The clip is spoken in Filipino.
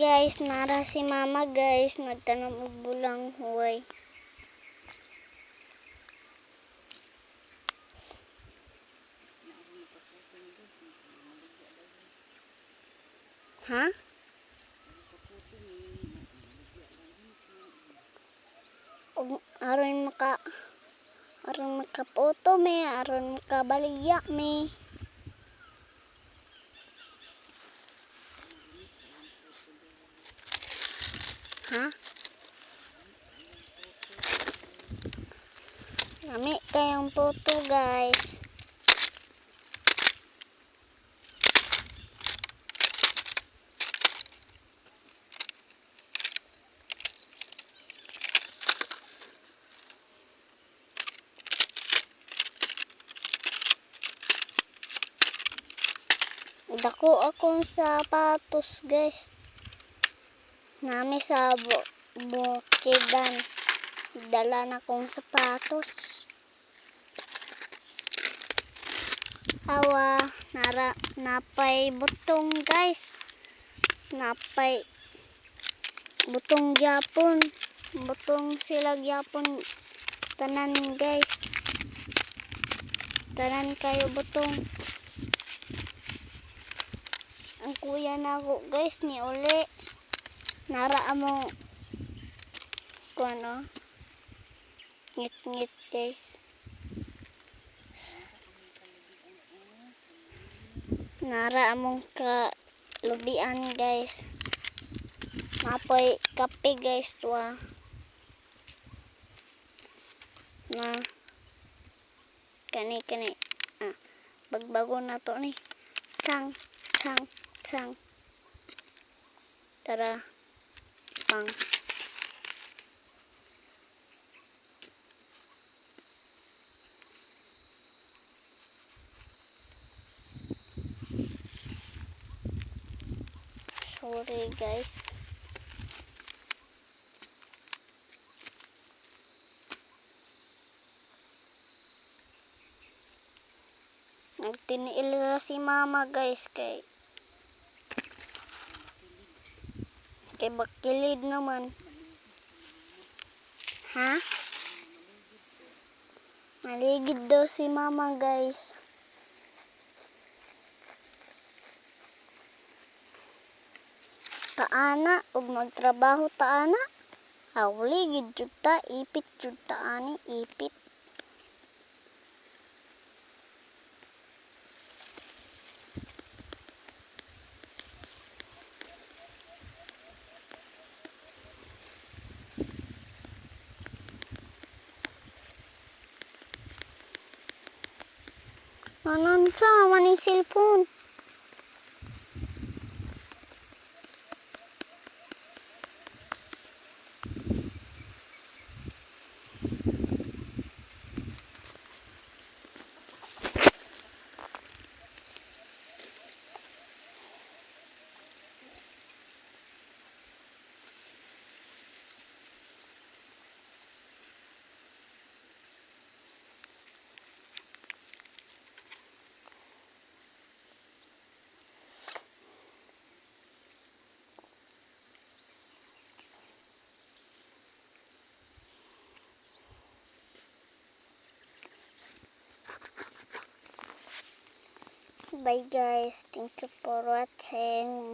guys, nara si mama guys, nagtanom og bulang huway. Ha? Aron makapoto me, aron makabaligya me. Ha? Lami kayang poto guys. Dako akong sapatos guys. Nami sa bukidan. Dala na kong sapatos. Awa, napay butong guys. Napay butong gyapon. Butong sila gyapon. Tanan guys. Tanan kayo butong. Ang kuya na ako guys ni uli. Nara mo kuano. Ngit-ngit guys. Nara among kalubian guys. Mapoy kape guys tuwa. Na kani bagbago na to ni. Tang. Tara pang. Sorry guys. Nagtiniil si mama guys kay bakilid naman. Ha? Maligid daw si mama guys. Taana ug magtrabaho taana. Ligid jud ta, ipit jud ta ani, ipit. Nanon sa maning cellphone. Bye guys, thank you for watching.